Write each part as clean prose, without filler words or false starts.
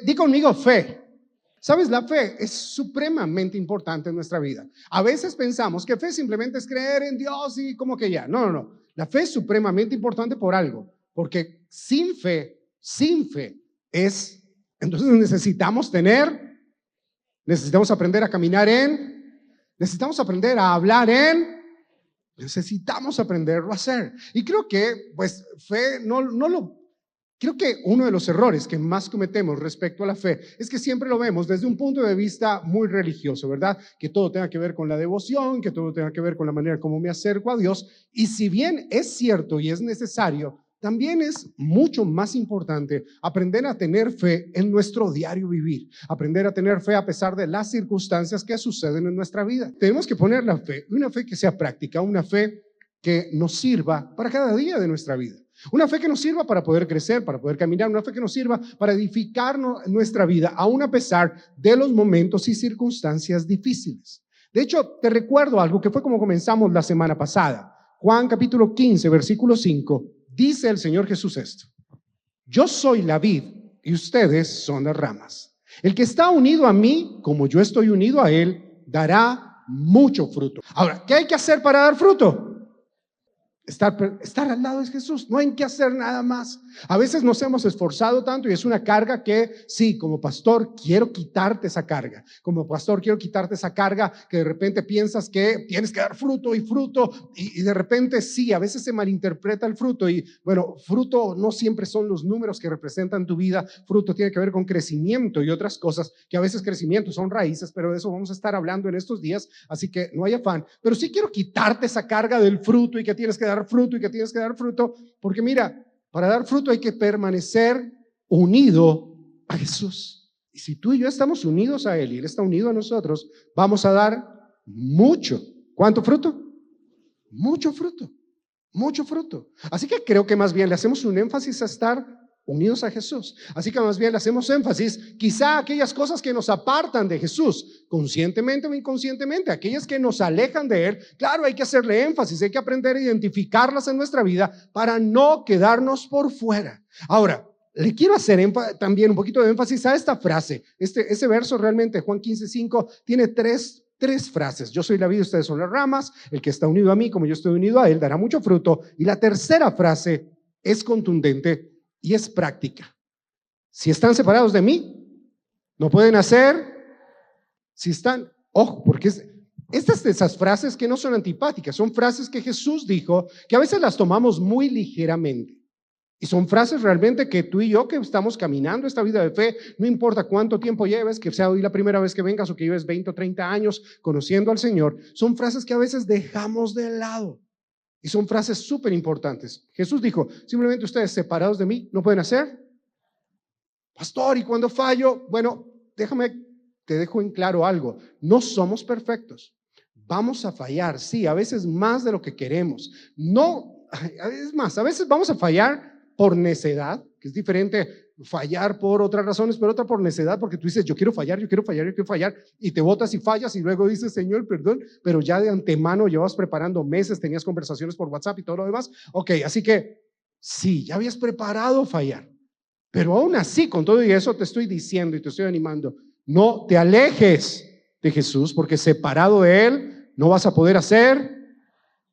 Di conmigo fe. ¿Sabes? La fe es supremamente importante en nuestra vida. A veces pensamos que fe simplemente es creer en Dios y como que ya. No. La fe es supremamente importante por algo. Porque sin fe es... Entonces necesitamos aprender a caminar necesitamos aprender a hablar necesitamos aprenderlo a hacer. Y creo que, pues, fe creo que uno de los errores que más cometemos respecto a la fe es que siempre lo vemos desde un punto de vista muy religioso, ¿verdad? Que todo tenga que ver con la devoción, que todo tenga que ver con la manera como me acerco a Dios. Y si bien es cierto y es necesario, también es mucho más importante aprender a tener fe en nuestro diario vivir, aprender a tener fe a pesar de las circunstancias que suceden en nuestra vida. Tenemos que poner la fe, una fe que sea práctica, una fe que nos sirva para cada día de nuestra vida. Una fe que nos sirva para poder crecer, para poder caminar, una fe que nos sirva para edificar nuestra vida, aún a pesar de los momentos y circunstancias difíciles. De hecho, te recuerdo algo que fue como comenzamos la semana pasada. Juan capítulo 15, versículo 5, dice el Señor Jesús esto: yo soy la vid y ustedes son las ramas. El que está unido a mí, como yo estoy unido a él, dará mucho fruto. Ahora, ¿qué hay que hacer para dar fruto? Estar al lado de Jesús, no hay que hacer nada más. A veces nos hemos esforzado tanto y es una carga que sí, como pastor quiero quitarte esa carga. Como pastor quiero quitarte esa carga que de repente piensas que tienes que dar fruto y de repente sí, a veces se malinterpreta el fruto y bueno, fruto no siempre son los números que representan tu vida. Fruto tiene que ver con crecimiento y otras cosas que a veces crecimiento son raíces, pero de eso vamos a estar hablando en estos días, así que no hay afán. Pero sí quiero quitarte esa carga del fruto y que tienes que dar fruto, porque mira, para dar fruto hay que permanecer unido a Jesús. Y si tú y yo estamos unidos a Él y Él está unido a nosotros, vamos a dar mucho. ¿Cuánto fruto? Mucho fruto. Así que creo que más bien le hacemos un énfasis a estar unidos a Jesús. Así que más bien le hacemos énfasis quizá a aquellas cosas que nos apartan de Jesús, conscientemente o inconscientemente, aquellas que nos alejan de Él. Claro, hay que hacerle énfasis, hay que aprender a identificarlas en nuestra vida para no quedarnos por fuera. Ahora, le quiero hacer también un poquito de énfasis a esta frase. Ese verso realmente, Juan 15:5, tiene tres frases. Yo soy la vid, ustedes son las ramas. El que está unido a mí, como yo estoy unido a Él, dará mucho fruto. Y la tercera frase es contundente y es práctica. Si están separados de mí, no pueden hacer. Si están, ojo, porque estas de esas frases que no son antipáticas, son frases que Jesús dijo, que a veces las tomamos muy ligeramente. Y son frases realmente que tú y yo que estamos caminando esta vida de fe, no importa cuánto tiempo lleves, que sea hoy la primera vez que vengas o que lleves 20 o 30 años conociendo al Señor, son frases que a veces dejamos de lado. Y son frases súper importantes. Jesús dijo, simplemente ustedes separados de mí no pueden hacer. Pastor, ¿y cuando fallo? Bueno, te dejo en claro algo. No somos perfectos. Vamos a fallar, sí, a veces más de lo que queremos. No, es más, a veces vamos a fallar por necedad, que es diferente fallar por otras razones, pero otra por necedad, porque tú dices, yo quiero fallar, y te botas y fallas, y luego dices, Señor, perdón, pero ya de antemano llevas preparando meses, tenías conversaciones por WhatsApp y todo lo demás. Ok, así que sí, ya habías preparado fallar, pero aún así, con todo y eso, te estoy diciendo y te estoy animando, no te alejes de Jesús, porque separado de Él no vas a poder hacer,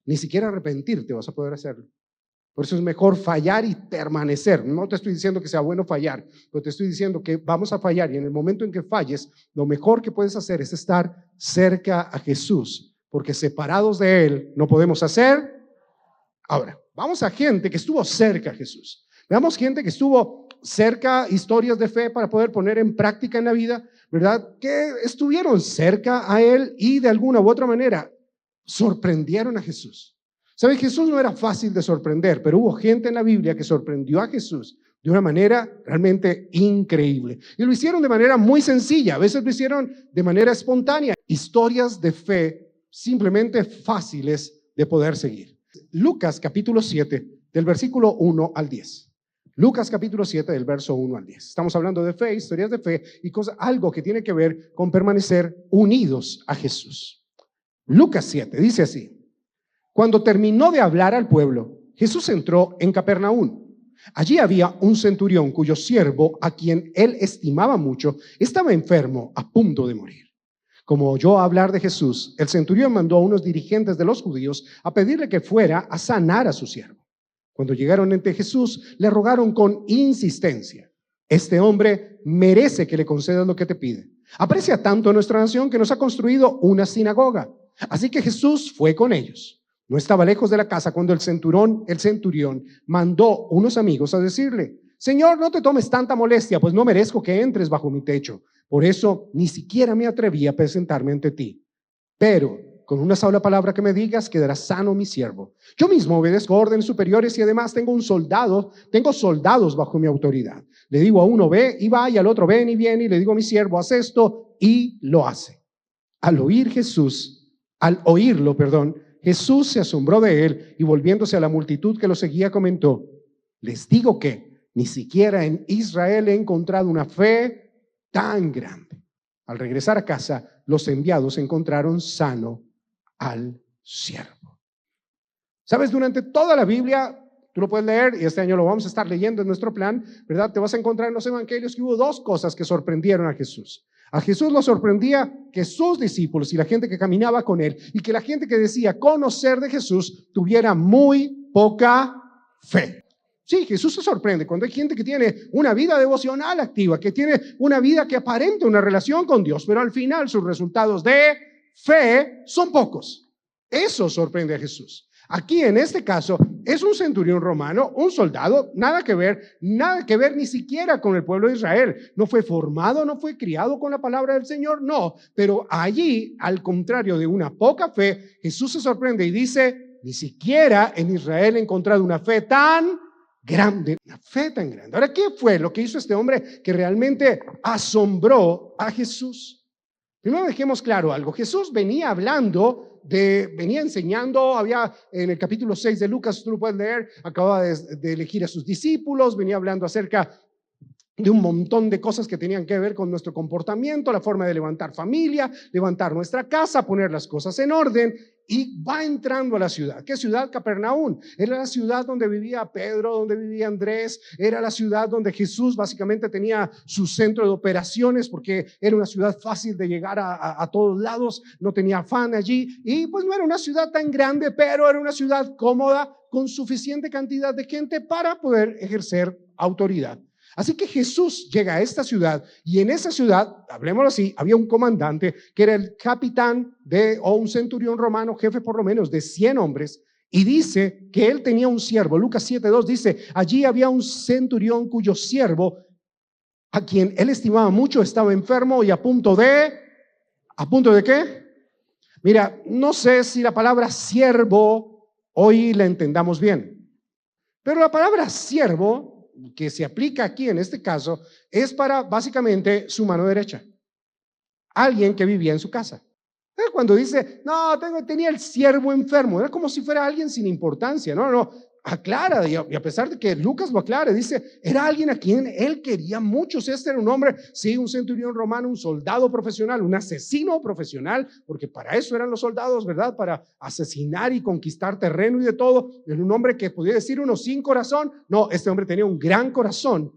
ni siquiera arrepentirte vas a poder hacerlo. Por eso es mejor fallar y permanecer. No te estoy diciendo que sea bueno fallar, pero te estoy diciendo que vamos a fallar y en el momento en que falles, lo mejor que puedes hacer es estar cerca a Jesús, porque separados de Él no podemos hacer. Ahora, vamos a gente que estuvo cerca a Jesús. Veamos gente que estuvo cerca, historias de fe para poder poner en práctica en la vida, ¿verdad? Que estuvieron cerca a Él y de alguna u otra manera sorprendieron a Jesús. ¿Saben? Jesús no era fácil de sorprender, pero hubo gente en la Biblia que sorprendió a Jesús de una manera realmente increíble. Y lo hicieron de manera muy sencilla, a veces lo hicieron de manera espontánea. Historias de fe simplemente fáciles de poder seguir. Lucas capítulo 7, del versículo 1 al 10. Lucas capítulo 7, del verso 1 al 10. Estamos hablando de fe, historias de fe y algo que tiene que ver con permanecer unidos a Jesús. Lucas 7 dice así: cuando terminó de hablar al pueblo, Jesús entró en Capernaum Allí había un centurión cuyo siervo, a quien él estimaba mucho, estaba enfermo, a punto de morir. Como oyó hablar de Jesús, el centurión mandó a unos dirigentes de los judíos a pedirle que fuera a sanar a su siervo. Cuando llegaron ante Jesús, le rogaron con insistencia: este hombre merece que le concedas lo que te pide. Aprecia tanto a nuestra nación que nos ha construido una sinagoga. Así que Jesús fue con ellos. No estaba lejos de la casa cuando el centurión mandó unos amigos a decirle: Señor, no te tomes tanta molestia, pues no merezco que entres bajo mi techo. Por eso ni siquiera me atreví a presentarme ante ti. Pero con una sola palabra que me digas, quedará sano mi siervo. Yo mismo obedezco órdenes superiores y además tengo soldados bajo mi autoridad. Le digo a uno, ve y va, y al otro, ven y viene, y le digo a mi siervo, haz esto, y lo hace. Al oírlo, Jesús se asombró de él y volviéndose a la multitud que lo seguía comentó: les digo que ni siquiera en Israel he encontrado una fe tan grande. Al regresar a casa, los enviados encontraron sano al siervo. Sabes, durante toda la Biblia, tú lo puedes leer y este año lo vamos a estar leyendo en nuestro plan, ¿verdad? Te vas a encontrar en los evangelios que hubo dos cosas que sorprendieron a Jesús. A Jesús lo sorprendía que sus discípulos y la gente que caminaba con él y que la gente que decía conocer de Jesús tuviera muy poca fe. Sí, Jesús se sorprende cuando hay gente que tiene una vida devocional activa, que tiene una vida que aparenta una relación con Dios, pero al final sus resultados de fe son pocos. Eso sorprende a Jesús. Aquí en este caso es un centurión romano, un soldado, nada que ver ni siquiera con el pueblo de Israel. No fue formado, no fue criado con la palabra del Señor, no. Pero allí, al contrario de una poca fe, Jesús se sorprende y dice: ni siquiera en Israel he encontrado una fe tan grande, una fe tan grande. Ahora, ¿qué fue lo que hizo este hombre que realmente asombró a Jesús? Primero dejemos claro algo. Jesús venía enseñando, había en el capítulo 6 de Lucas, tú lo puedes leer, acababa de elegir a sus discípulos, venía hablando acerca de un montón de cosas que tenían que ver con nuestro comportamiento, la forma de levantar familia, levantar nuestra casa, poner las cosas en orden, y va entrando a la ciudad. ¿Qué ciudad? Capernaum. Era la ciudad donde vivía Pedro, donde vivía Andrés, era la ciudad donde Jesús básicamente tenía su centro de operaciones, porque era una ciudad fácil de llegar a todos lados, no tenía afán allí, y pues no era una ciudad tan grande, pero era una ciudad cómoda, con suficiente cantidad de gente para poder ejercer autoridad. Así que Jesús llega a esta ciudad y en esa ciudad, hablemoslo así, había un comandante que era el capitán o un centurión romano, jefe por lo menos de 100 hombres, y dice que él tenía un siervo. Lucas 7:2 dice: allí había un centurión cuyo siervo, a quien él estimaba mucho, estaba enfermo y ¿a punto de qué? Mira, no sé si la palabra siervo hoy la entendamos bien, pero la palabra siervo que se aplica aquí en este caso es para básicamente su mano derecha, alguien que vivía en su casa. Cuando dice, no, tenía el siervo enfermo, era como si fuera alguien sin importancia. No, aclara, y a pesar de que Lucas lo aclara, dice, era alguien a quien él quería mucho. Este era un hombre, sí, un centurión romano, un soldado profesional, un asesino profesional, porque para eso eran los soldados, ¿verdad? Para asesinar y conquistar terreno y de todo. Era un hombre que podía decir uno sin corazón. No, este hombre tenía un gran corazón.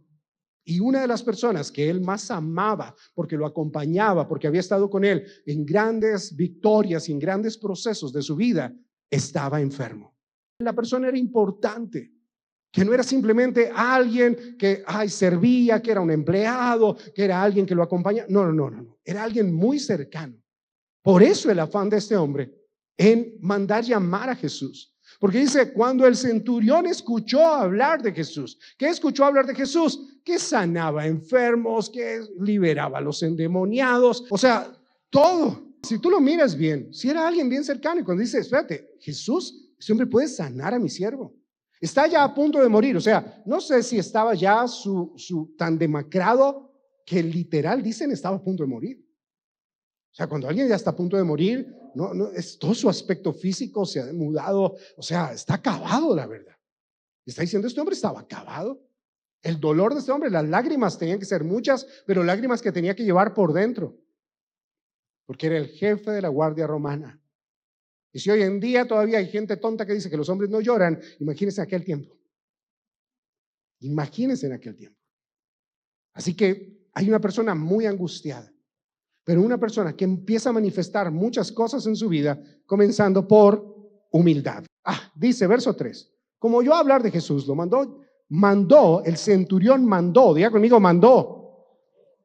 Y una de las personas que él más amaba, porque lo acompañaba, porque había estado con él en grandes victorias y en grandes procesos de su vida, estaba enfermo. La persona era importante, que no era simplemente alguien que servía, que era un empleado, que era alguien que lo acompañaba. No. Era alguien muy cercano. Por eso el afán de este hombre en mandar llamar a Jesús. Porque dice, cuando el centurión escuchó hablar de Jesús, ¿qué escuchó hablar de Jesús? Que sanaba enfermos, que liberaba a los endemoniados, o sea, todo. Si tú lo miras bien, si era alguien bien cercano, y cuando dice, espérate, Jesús, ese hombre puede sanar a mi siervo. Está ya a punto de morir, o sea, no sé si estaba ya tan demacrado que literal dicen estaba a punto de morir. O sea, cuando alguien ya está a punto de morir, no, es todo su aspecto físico se ha mudado, o sea, está acabado, la verdad. Está diciendo, este hombre estaba acabado. El dolor de este hombre, las lágrimas tenían que ser muchas, pero lágrimas que tenía que llevar por dentro, porque era el jefe de la guardia romana. Y si hoy en día todavía hay gente tonta que dice que los hombres no lloran, imagínense aquel tiempo. Imagínense en aquel tiempo. Así que hay una persona muy angustiada, pero una persona que empieza a manifestar muchas cosas en su vida, comenzando por humildad. Dice verso 3, como yo hablar de Jesús, el centurión mandó, diga conmigo, mandó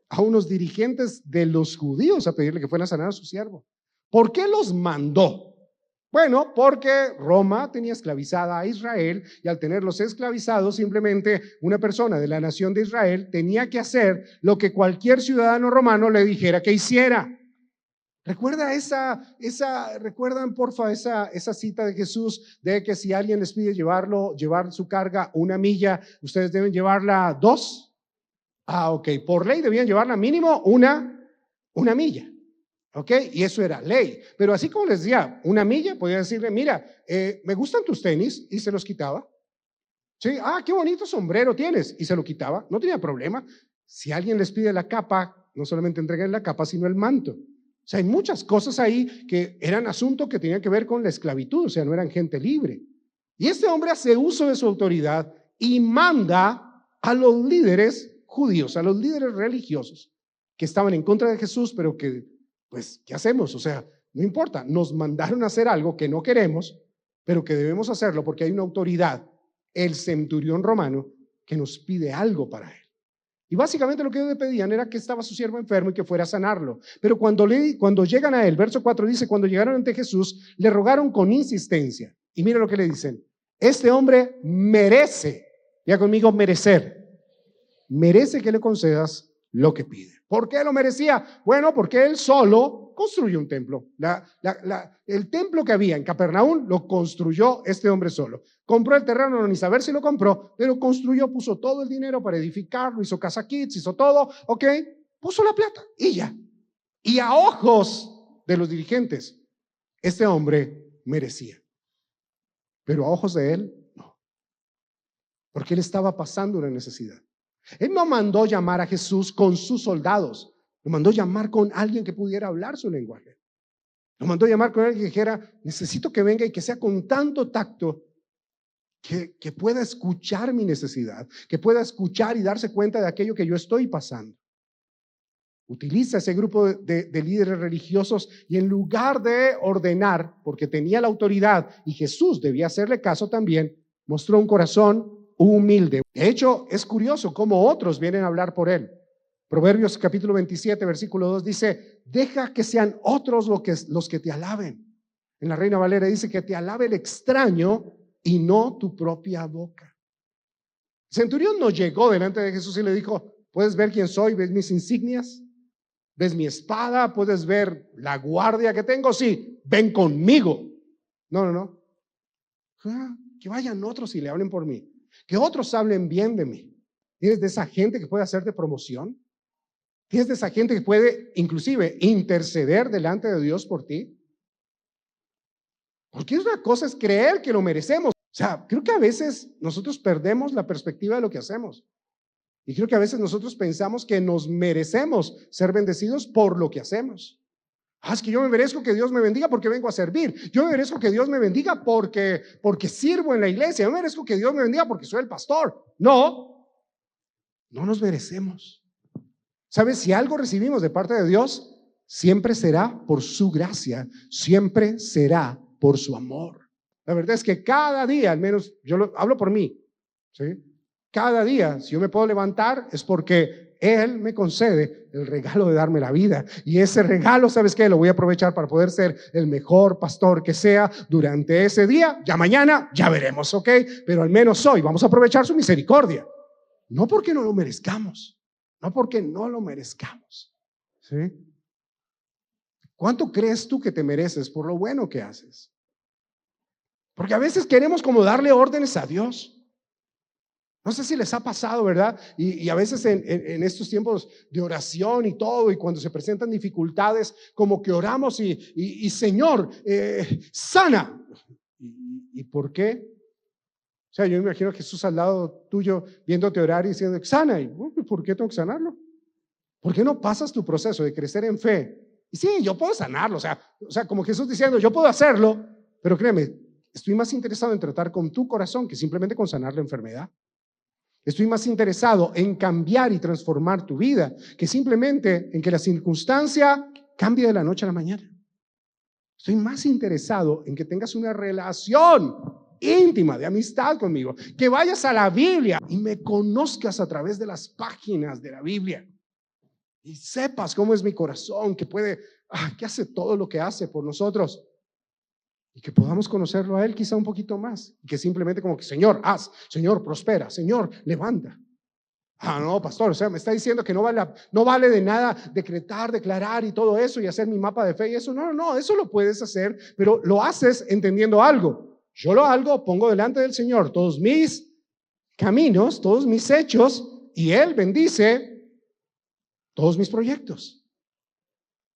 a unos dirigentes de los judíos a pedirle que fueran a sanar a su siervo. ¿Por qué los mandó? Bueno, porque Roma tenía esclavizada a Israel y al tenerlos esclavizados, simplemente una persona de la nación de Israel tenía que hacer lo que cualquier ciudadano romano le dijera que hiciera. ¿Recuerdan porfa esa cita de Jesús de que si alguien les pide llevar su carga 1 milla, ustedes deben llevarla 2? Ok, por ley debían llevarla mínimo una milla. Ok, y eso era ley. Pero así como les decía, 1 milla, podía decirle, mira, me gustan tus tenis, y se los quitaba. Sí, qué bonito sombrero tienes, y se lo quitaba, no tenía problema. Si alguien les pide la capa, no solamente entreguen la capa, sino el manto. O sea, hay muchas cosas ahí que eran asuntos que tenían que ver con la esclavitud, o sea, no eran gente libre. Y este hombre hace uso de su autoridad y manda a los líderes judíos, a los líderes religiosos que estaban en contra de Jesús, pero que, pues, ¿qué hacemos? O sea, no importa, nos mandaron a hacer algo que no queremos, pero que debemos hacerlo porque hay una autoridad, el centurión romano, que nos pide algo para él. Y básicamente lo que ellos le pedían era que estaba su siervo enfermo y que fuera a sanarlo. Pero cuando llegan a él, verso 4 dice, cuando llegaron ante Jesús, le rogaron con insistencia. Y mira lo que le dicen, este hombre merece, ya conmigo, merece que le concedas lo que pide. ¿Por qué lo merecía? Bueno, porque él solo construyó un templo. El templo que había en Capernaum lo construyó este hombre solo. Compró el terreno, no ni saber si lo compró, pero construyó, puso todo el dinero para edificarlo, hizo casa kits, hizo todo, ok, puso la plata y ya. Y a ojos de los dirigentes, este hombre merecía. Pero a ojos de él, no. Porque él estaba pasando una necesidad. Él no mandó llamar a Jesús con sus soldados, lo mandó llamar con alguien que pudiera hablar su lenguaje. Lo mandó llamar con alguien que dijera, necesito que venga y que sea con tanto tacto que pueda escuchar mi necesidad, que pueda escuchar y darse cuenta de aquello que yo estoy pasando. Utiliza ese grupo de líderes religiosos y en lugar de ordenar, porque tenía la autoridad y Jesús debía hacerle caso también, mostró un corazón humilde. De hecho, es curioso cómo otros vienen a hablar por él. Proverbios capítulo 27, versículo 2 dice, deja que sean otros los que te alaben. En la Reina Valera dice que te alabe el extraño y no tu propia boca. El centurión no llegó delante de Jesús y le dijo, ¿puedes ver quién soy? ¿Ves mis insignias? ¿Ves mi espada? ¿Puedes ver la guardia que tengo? Sí, ven conmigo. No. Que vayan otros y le hablen por mí. Que otros hablen bien de mí. ¿Tienes de esa gente que puede hacerte promoción? ¿Tienes de esa gente que puede inclusive interceder delante de Dios por ti? Porque una cosa es creer que lo merecemos. O sea, creo que a veces nosotros perdemos la perspectiva de lo que hacemos. Y creo que a veces nosotros pensamos que nos merecemos ser bendecidos por lo que hacemos. Es que yo me merezco que Dios me bendiga porque vengo a servir. Yo me merezco que Dios me bendiga porque sirvo en la iglesia. Yo me merezco que Dios me bendiga porque soy el pastor. No nos merecemos. ¿Sabes? Si algo recibimos de parte de Dios, siempre será por su gracia, siempre será por su amor. La verdad es que cada día, al menos hablo por mí, ¿sí? Cada día, si yo me puedo levantar, es porque Él me concede el regalo de darme la vida. Y ese regalo, ¿sabes qué? Lo voy a aprovechar para poder ser el mejor pastor que sea durante ese día. Ya mañana, ya veremos, ¿ok? Pero al menos hoy vamos a aprovechar su misericordia. No porque no lo merezcamos. No porque no lo merezcamos. ¿Sí? ¿Cuánto crees tú que te mereces por lo bueno que haces? Porque a veces queremos como darle órdenes a Dios. No sé si les ha pasado, ¿verdad? Y a veces en estos tiempos de oración y todo, y cuando se presentan dificultades, como que oramos y Señor, sana. ¿Y por qué? O sea, yo me imagino a Jesús al lado tuyo viéndote orar y diciendo, sana. ¿Y por qué tengo que sanarlo? ¿Por qué no pasas tu proceso de crecer en fe? Y sí, yo puedo sanarlo. O sea, como Jesús diciendo, yo puedo hacerlo, pero créeme, estoy más interesado en tratar con tu corazón que simplemente con sanar la enfermedad. Estoy más interesado en cambiar y transformar tu vida que simplemente en que la circunstancia cambie de la noche a la mañana. Estoy más interesado en que tengas una relación íntima de amistad conmigo, que vayas a la Biblia y me conozcas a través de las páginas de la Biblia y sepas cómo es mi corazón, que que hace todo lo que hace por nosotros y que podamos conocerlo a Él quizá un poquito más y que simplemente como que Señor, haz, Señor, prospera, Señor, levanta. No, pastor, o sea, me está diciendo que no vale de nada decretar, declarar y todo eso y hacer mi mapa de fe y eso. No, eso lo puedes hacer, pero lo haces entendiendo algo. Yo lo hago, pongo delante del Señor todos mis caminos, todos mis hechos y Él bendice todos mis proyectos.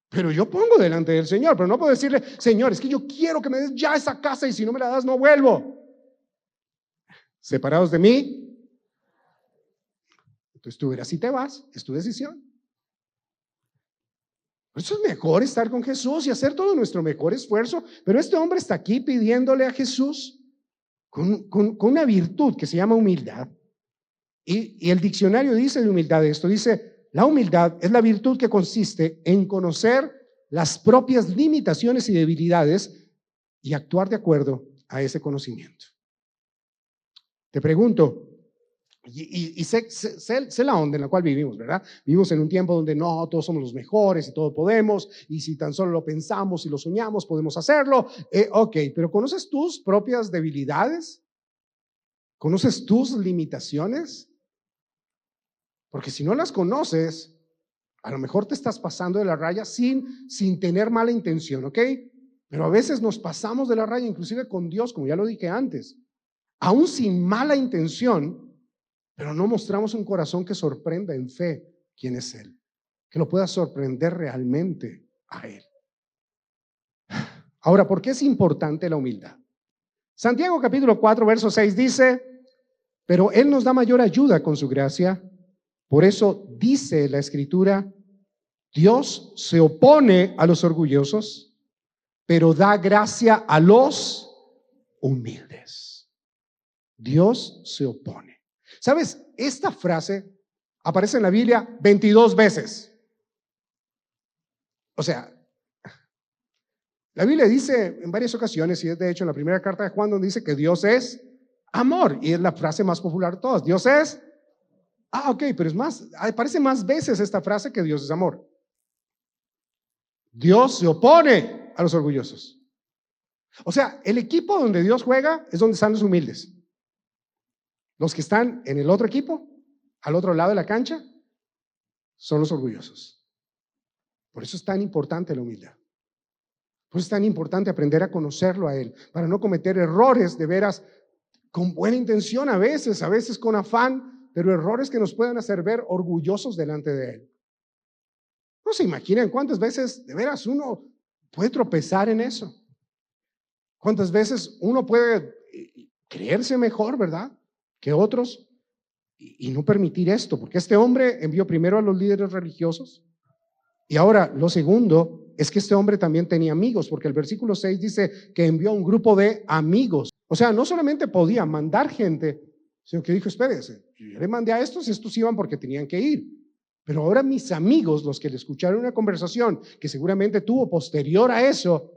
Pero yo pongo delante del Señor, pero no puedo decirle, Señor, es que yo quiero que me des ya esa casa y si no me la das no vuelvo. Separados de mí. Entonces tú verás si te vas, es tu decisión. Por eso es mejor estar con Jesús y hacer todo nuestro mejor esfuerzo. Pero este hombre está aquí pidiéndole a Jesús con una virtud que se llama humildad. Y el diccionario dice de humildad esto, dice, la humildad es la virtud que consiste en conocer las propias limitaciones y debilidades y actuar de acuerdo a ese conocimiento. Te pregunto, y sé la onda en la cual vivimos, ¿verdad? Vivimos en un tiempo donde no, todos somos los mejores y todo podemos, y si tan solo lo pensamos y lo soñamos, podemos hacerlo. Ok, pero ¿conoces tus propias debilidades? ¿Conoces tus limitaciones? Porque si no las conoces, a lo mejor te estás pasando de la raya sin tener mala intención, ¿ok? Pero a veces nos pasamos de la raya, inclusive con Dios, como ya lo dije antes, aún sin mala intención, pero no mostramos un corazón que sorprenda en fe quién es Él, que lo pueda sorprender realmente a Él. Ahora, ¿por qué es importante la humildad? Santiago capítulo 4, verso 6 dice, pero Él nos da mayor ayuda con su gracia. Por eso dice la Escritura, Dios se opone a los orgullosos, pero da gracia a los humildes. Dios se opone. ¿Sabes? Esta frase aparece en la Biblia 22 veces. O sea, la Biblia dice en varias ocasiones, y es de hecho en la primera carta de Juan donde dice que Dios es amor, y es la frase más popular de todas. Dios es ok, pero es más, aparece más veces esta frase que Dios es amor. Dios se opone a los orgullosos. O sea, el equipo donde Dios juega es donde están los humildes. Los que están en el otro equipo, al otro lado de la cancha, son los orgullosos. Por eso es tan importante la humildad. Por eso es tan importante aprender a conocerlo a Él, para no cometer errores de veras con buena intención a veces con afán, pero errores que nos puedan hacer ver orgullosos delante de Él. No se imaginan cuántas veces de veras uno puede tropezar en eso. Cuántas veces uno puede creerse mejor, ¿verdad?, que otros y no permitir esto, porque este hombre envió primero a los líderes religiosos y ahora lo segundo es que este hombre también tenía amigos, porque el versículo 6 dice que envió a un grupo de amigos. O sea, no solamente podía mandar gente, sino que dijo, espérese, yo le mandé a estos iban porque tenían que ir. Pero ahora mis amigos, los que le escucharon una conversación que seguramente tuvo posterior a eso,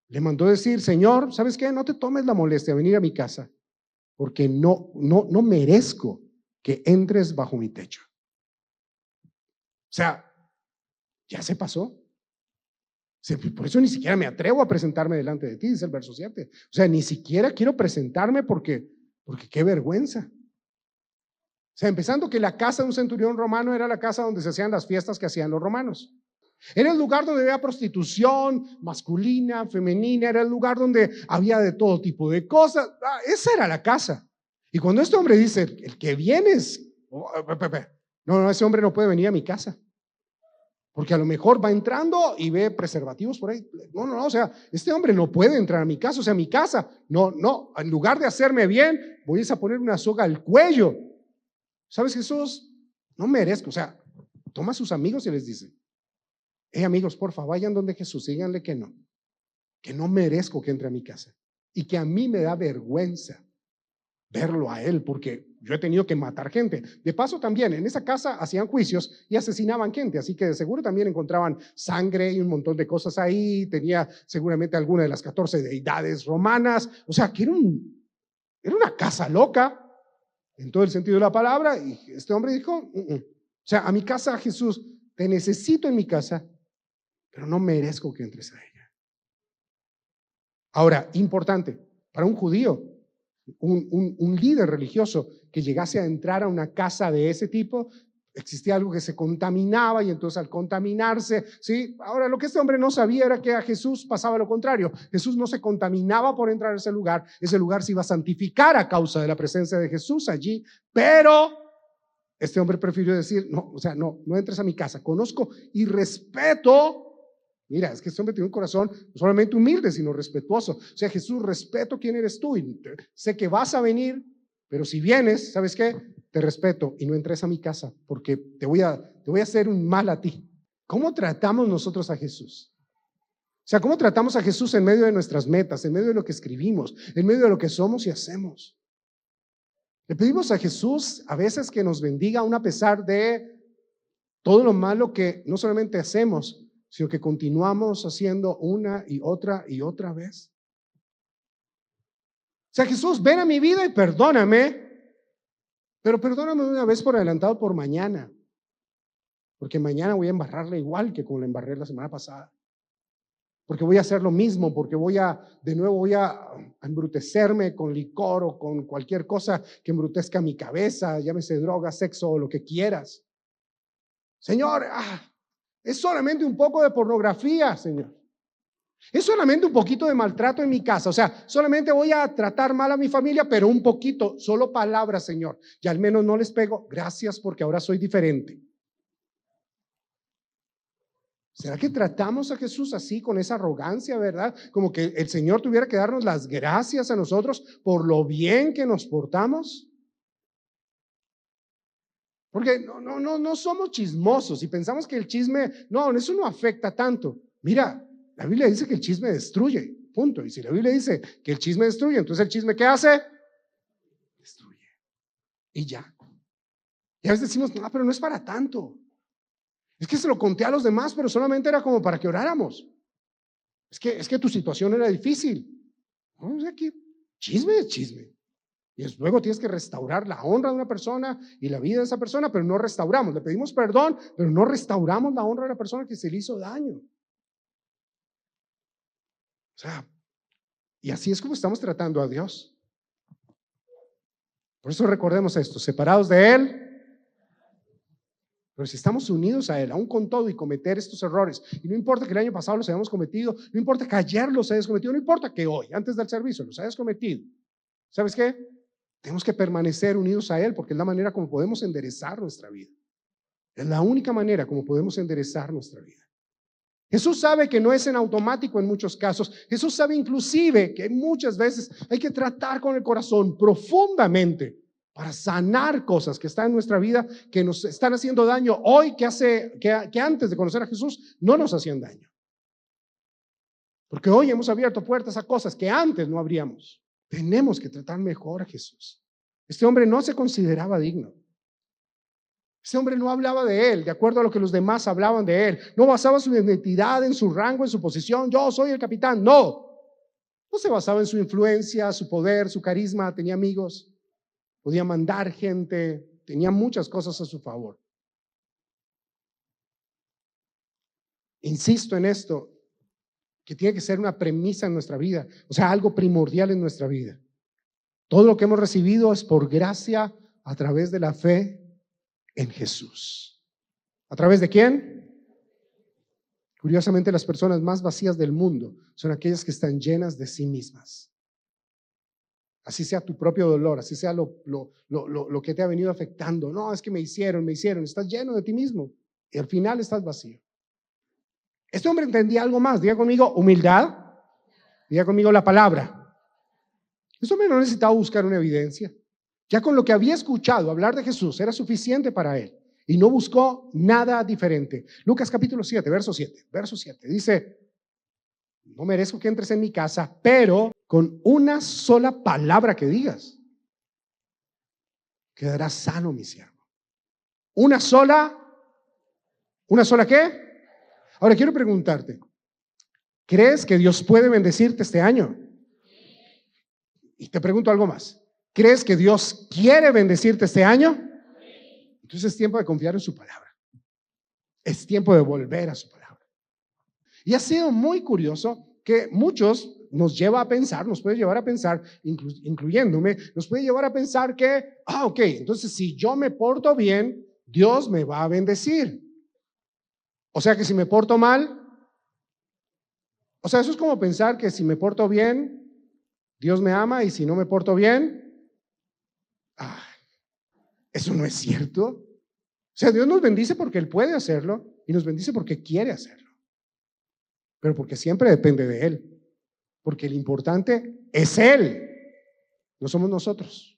le mandó decir, Señor, ¿sabes qué? No te tomes la molestia de venir a mi casa, porque no merezco que entres bajo mi techo. O sea, ya se pasó. Por eso ni siquiera me atrevo a presentarme delante de ti, dice el verso 7. O sea, ni siquiera quiero presentarme porque qué vergüenza. O sea, empezando que la casa de un centurión romano era la casa donde se hacían las fiestas que hacían los romanos. Era el lugar donde había prostitución masculina, femenina, era el lugar donde había de todo tipo de cosas. Esa era la casa. Y cuando este hombre dice, el que viene es, no, ese hombre no puede venir a mi casa. Porque a lo mejor va entrando y ve preservativos por ahí. No, o sea, este hombre no puede entrar a mi casa. O sea, mi casa, no, en lugar de hacerme bien, voy a poner una soga al cuello. ¿Sabes, Jesús? No merezco. O sea, toma a sus amigos y les dice, amigos, porfa, vayan donde Jesús, díganle que no merezco que entre a mi casa y que a mí me da vergüenza verlo a Él, porque yo he tenido que matar gente. De paso también, en esa casa hacían juicios y asesinaban gente, así que de seguro también encontraban sangre y un montón de cosas ahí. Tenía seguramente alguna de las 14 deidades romanas. O sea, que era una casa loca, en todo el sentido de la palabra. Y este hombre dijo, O sea, a mi casa, Jesús, te necesito en mi casa, pero no merezco que entres a ella. Ahora, importante, para un judío, un líder religioso que llegase a entrar a una casa de ese tipo, existía algo que se contaminaba, y entonces al contaminarse, ¿sí? Ahora, lo que este hombre no sabía era que a Jesús pasaba lo contrario. Jesús no se contaminaba por entrar a ese lugar se iba a santificar a causa de la presencia de Jesús allí, pero este hombre prefirió decir, no, o sea, no entres a mi casa, conozco y respeto. Mira, es que este hombre tiene un corazón no solamente humilde, sino respetuoso. O sea, Jesús, respeto quién eres tú y sé que vas a venir, pero si vienes, ¿sabes qué? Te respeto y no entres a mi casa porque te voy a hacer un mal a ti. ¿Cómo tratamos nosotros a Jesús? O sea, ¿cómo tratamos a Jesús en medio de nuestras metas, en medio de lo que escribimos, en medio de lo que somos y hacemos? Le pedimos a Jesús a veces que nos bendiga aún a pesar de todo lo malo que no solamente hacemos, sino que continuamos haciendo una y otra vez. O sea, Jesús, ven a mi vida y perdóname, pero perdóname una vez por adelantado por mañana, porque mañana voy a embarrarla igual que como la embarré la semana pasada, porque voy a hacer lo mismo, porque de nuevo voy a embrutecerme con licor o con cualquier cosa que embrutezca mi cabeza, llámese droga, sexo o lo que quieras. Señor, es solamente un poco de pornografía, Señor. Es solamente un poquito de maltrato en mi casa. O sea, solamente voy a tratar mal a mi familia, pero un poquito, solo palabras, Señor. Y al menos no les pego. Gracias porque ahora soy diferente. ¿Será que tratamos a Jesús así, con esa arrogancia, verdad? Como que el Señor tuviera que darnos las gracias a nosotros por lo bien que nos portamos. Porque no somos chismosos y pensamos que el chisme, no, eso no afecta tanto. Mira, la Biblia dice que el chisme destruye, punto. Y si la Biblia dice que el chisme destruye, entonces el chisme, ¿qué hace? Destruye. Y ya. Y a veces decimos, no, pero no es para tanto. Es que se lo conté a los demás, pero solamente era como para que oráramos. Es que tu situación era difícil. No, o sea, que chisme es chisme. Y luego tienes que restaurar la honra de una persona y la vida de esa persona, pero no restauramos. Le pedimos perdón, pero no restauramos la honra de la persona que se le hizo daño. O sea, y así es como estamos tratando a Dios. Por eso recordemos esto, separados de Él, pero si estamos unidos a Él, aún con todo y cometer estos errores, y no importa que el año pasado los hayamos cometido, no importa que ayer los hayas cometido, no importa que hoy, antes del servicio, los hayas cometido, ¿sabes qué? Tenemos que permanecer unidos a Él porque es la manera como podemos enderezar nuestra vida. Es la única manera como podemos enderezar nuestra vida. Jesús sabe que no es en automático en muchos casos. Jesús sabe inclusive que muchas veces hay que tratar con el corazón profundamente para sanar cosas que están en nuestra vida, que nos están haciendo daño hoy, que antes de conocer a Jesús no nos hacían daño. Porque hoy hemos abierto puertas a cosas que antes no abríamos. Tenemos que tratar mejor a Jesús. Este hombre no se consideraba digno. Este hombre no hablaba de él de acuerdo a lo que los demás hablaban de él. No basaba su identidad en su rango, en su posición. Yo soy el capitán. No se basaba en su influencia, su poder, su carisma. Tenía amigos, podía mandar gente, tenía muchas cosas a su favor. Insisto en esto, que tiene que ser una premisa en nuestra vida, o sea, algo primordial en nuestra vida. Todo lo que hemos recibido es por gracia a través de la fe en Jesús. ¿A través de quién? Curiosamente, las personas más vacías del mundo son aquellas que están llenas de sí mismas. Así sea tu propio dolor, así sea lo que te ha venido afectando. No, es que me hicieron, estás lleno de ti mismo y al final estás vacío. Este hombre entendía algo más. Diga conmigo humildad, diga conmigo la palabra. Este hombre no necesitaba buscar una evidencia. Ya con lo que había escuchado hablar de Jesús era suficiente para él y no buscó nada diferente. Lucas capítulo 7, verso 7 dice: no merezco que entres en mi casa, pero con una sola palabra que digas. ¿Ok? quedará sano mi siervo. ¿Una sola qué? Ahora quiero preguntarte, ¿crees que Dios puede bendecirte este año? Y te pregunto algo más. ¿Crees que Dios quiere bendecirte este año? Entonces es tiempo de confiar en su palabra. Es tiempo de volver a su palabra. Y ha sido muy curioso que muchos nos lleva a pensar, nos puede llevar a pensar, incluyéndome, nos puede llevar a pensar que, ok, entonces si yo me porto bien, Dios me va a bendecir. O sea que si me porto mal, o sea, eso es como pensar que si me porto bien, Dios me ama, y si no me porto bien, eso no es cierto. O sea, Dios nos bendice porque Él puede hacerlo y nos bendice porque quiere hacerlo, pero porque siempre depende de Él, porque el importante es Él, no somos nosotros.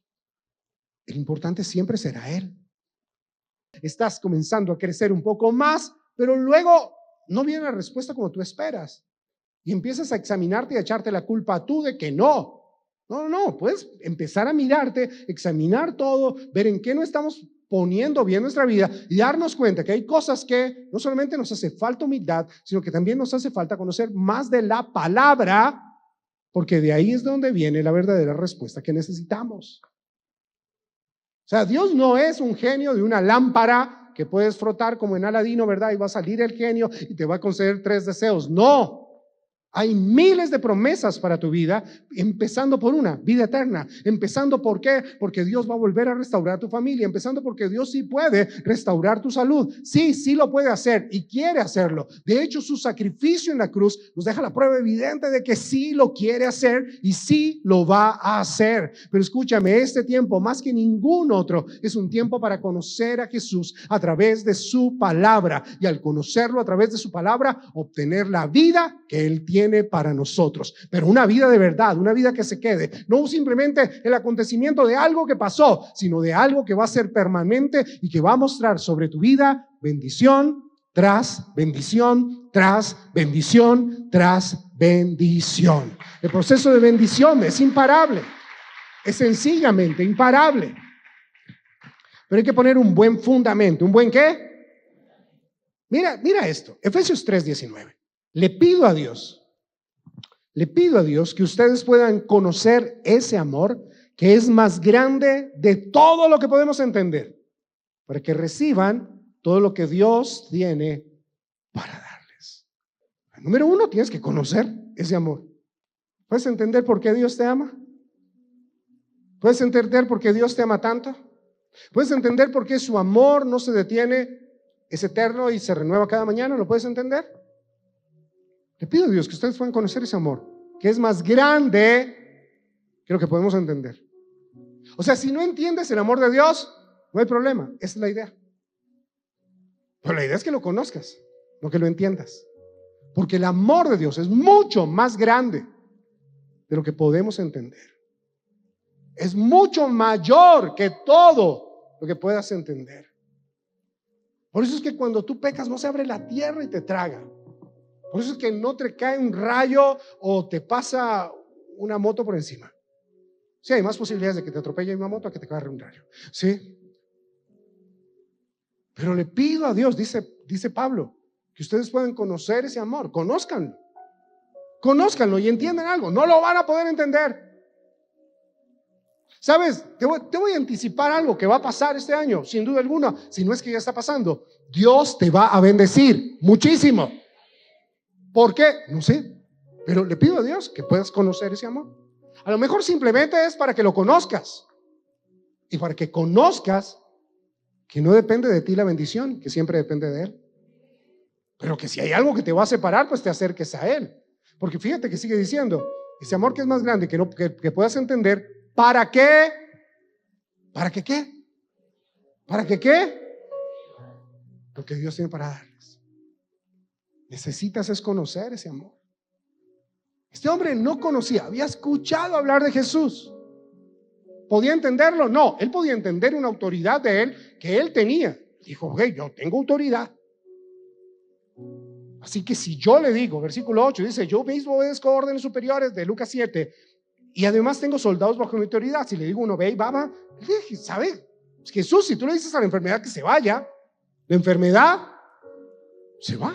El importante siempre será Él. Estás comenzando a crecer un poco más, pero luego no viene la respuesta como tú esperas y empiezas a examinarte y a echarte la culpa tú de que no. No, puedes empezar a mirarte, examinar todo, ver en qué no estamos poniendo bien nuestra vida y darnos cuenta que hay cosas que no solamente nos hace falta humildad, sino que también nos hace falta conocer más de la palabra, porque de ahí es donde viene la verdadera respuesta que necesitamos. O sea, Dios no es un genio de una lámpara que puedes frotar como en Aladino, ¿verdad? Y va a salir el genio y te va a conceder 3 deseos. No. Hay miles de promesas para tu vida, empezando por una, vida eterna. Empezando ¿por qué? Porque Dios va a volver a restaurar tu familia. Empezando porque Dios sí puede restaurar tu salud. Sí lo puede hacer y quiere hacerlo. De hecho, su sacrificio en la cruz nos deja la prueba evidente de que sí lo quiere hacer y sí lo va a hacer. Pero escúchame, este tiempo más que ningún otro es un tiempo para conocer a Jesús a través de su palabra, y al conocerlo a través de su palabra, obtener la vida que Él tiene para nosotros, pero una vida de verdad, una vida que se quede, no simplemente el acontecimiento de algo que pasó, sino de algo que va a ser permanente y que va a mostrar sobre tu vida bendición tras bendición, tras bendición, tras bendición. El proceso de bendición es imparable, es sencillamente imparable, pero hay que poner un buen fundamento. ¿Un buen qué? Mira esto, Efesios 3:19. Le pido a Dios que ustedes puedan conocer ese amor que es más grande de todo lo que podemos entender, para que reciban todo lo que Dios tiene para darles. Número 1, tienes que conocer ese amor. ¿Puedes entender por qué Dios te ama? ¿Puedes entender por qué Dios te ama tanto? ¿Puedes entender por qué su amor no se detiene, es eterno y se renueva cada mañana? ¿Lo puedes entender? Le pido a Dios que ustedes puedan conocer ese amor, que es más grande que lo que podemos entender. O sea, si no entiendes el amor de Dios, no hay problema, esa es la idea. Pero la idea es que lo conozcas, no que lo entiendas. Porque el amor de Dios es mucho más grande de lo que podemos entender. Es mucho mayor que todo lo que puedas entender. Por eso es que cuando tú pecas no se abre la tierra y te traga. Por eso es que no te cae un rayo o te pasa una moto por encima. Sí, hay más posibilidades de que te atropelle una moto a que te agarre un rayo. Sí. Pero le pido a Dios, dice Pablo, que ustedes puedan conocer ese amor. Conózcanlo y entiendan algo. No lo van a poder entender. ¿Sabes? Te voy a anticipar algo que va a pasar este año, sin duda alguna, si no es que ya está pasando. Dios te va a bendecir muchísimo. ¿Por qué? No sé, pero le pido a Dios que puedas conocer ese amor. A lo mejor simplemente es para que lo conozcas y para que conozcas que no depende de ti la bendición, que siempre depende de Él. Pero que si hay algo que te va a separar, pues te acerques a Él. Porque fíjate que sigue diciendo, ese amor que es más grande, que puedas entender, ¿para qué? ¿Para qué qué? ¿Para qué qué? Lo que Dios tiene para darles. Necesitas es conocer ese amor. Este hombre no conocía, había escuchado hablar de Jesús. ¿Podía entenderlo? No, él podía entender una autoridad de él que él tenía. Dijo, yo tengo autoridad. Así que si yo le digo, versículo 8 dice, yo mismo obedezco órdenes superiores de Lucas 7 y además tengo soldados bajo mi autoridad. Si le digo uno ve y va, ¿sabe? Jesús, si tú le dices a la enfermedad que se vaya, la enfermedad se va.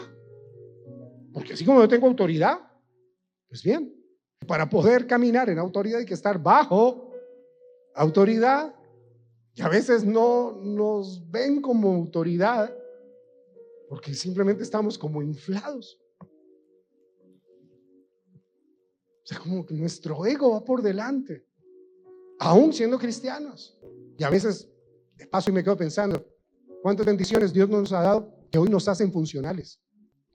Porque así como yo tengo autoridad, pues bien, para poder caminar en autoridad hay que estar bajo autoridad. Y a veces no nos ven como autoridad porque simplemente estamos como inflados. O sea, como que nuestro ego va por delante, aún siendo cristianos. Y a veces de paso y me quedo pensando, ¿cuántas bendiciones Dios nos ha dado que hoy nos hacen funcionales?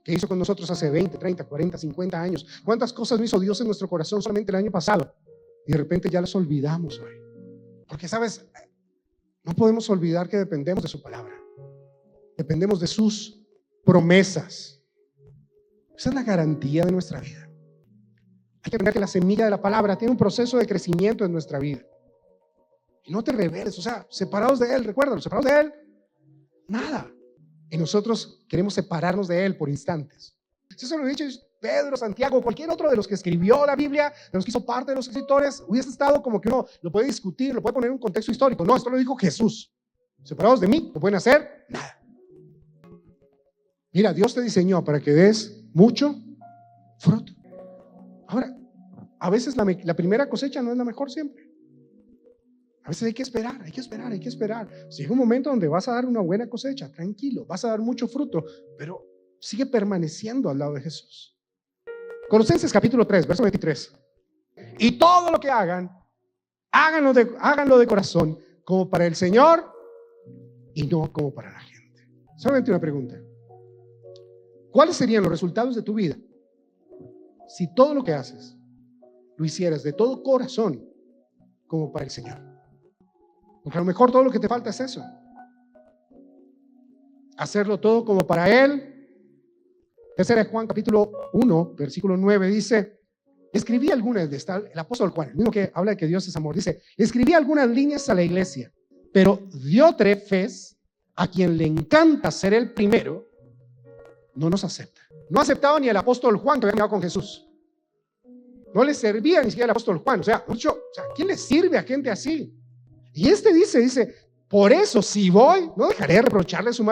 ¿Qué hizo con nosotros hace 20, 30, 40, 50 años? ¿Cuántas cosas no hizo Dios en nuestro corazón solamente el año pasado? Y de repente ya las olvidamos hoy. Porque, ¿sabes? No podemos olvidar que dependemos de su palabra. Dependemos de sus promesas. Esa es la garantía de nuestra vida. Hay que aprender que la semilla de la palabra tiene un proceso de crecimiento en nuestra vida. Y no te rebeles, o sea, separados de Él, recuérdalo, separados de Él, nada. Y nosotros queremos separarnos de Él por instantes. Si eso lo he dicho Pedro, Santiago, cualquier otro de los que escribió la Biblia, de los que hizo parte de los escritores, hubiese estado como que uno lo puede discutir, lo puede poner en un contexto histórico. No, esto lo dijo Jesús. Separados de mí, no pueden hacer nada. Mira, Dios te diseñó para que des mucho fruto. Ahora, a veces la primera cosecha no es la mejor siempre. A veces hay que esperar, hay que esperar, hay que esperar. Si llega un momento donde vas a dar una buena cosecha, tranquilo, vas a dar mucho fruto, pero sigue permaneciendo al lado de Jesús. Colosenses capítulo 3, verso 23. Y todo lo que hagan, háganlo de corazón, como para el Señor y no como para la gente. Solamente una pregunta. ¿Cuáles serían los resultados de tu vida si todo lo que haces lo hicieras de todo corazón como para el Señor? Porque a lo mejor todo lo que te falta es eso. Hacerlo todo como para Él. Tercera de Juan capítulo 1, versículo 9 dice, escribí algunas de estas, el apóstol Juan, el mismo que habla de que Dios es amor, dice, escribí algunas líneas a la iglesia, pero Diótrefes, a quien le encanta ser el primero, no nos acepta. No aceptaba ni el apóstol Juan que había llegado con Jesús. No le servía ni siquiera el apóstol Juan. O sea, ¿quién le sirve a gente así? Y dice, por eso si voy, no dejaré de reprocharle su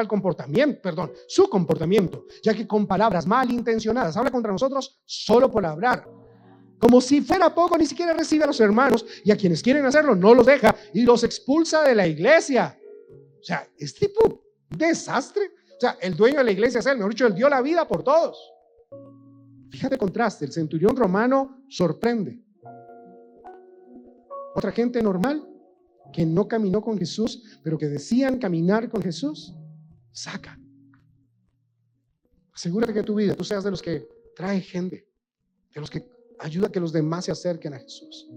su comportamiento, ya que con palabras malintencionadas habla contra nosotros solo por hablar. Como si fuera poco, ni siquiera recibe a los hermanos, y a quienes quieren hacerlo no los deja y los expulsa de la iglesia. O sea, es tipo desastre. O sea, el dueño de la iglesia es él, mejor dicho, él dio la vida por todos. Fíjate el contraste, el centurión romano sorprende. Otra gente normal que no caminó con Jesús, pero que decían caminar con Jesús, saca. Asegúrate que en tu vida tú seas de los que trae gente, de los que ayuda a que los demás se acerquen a Jesús.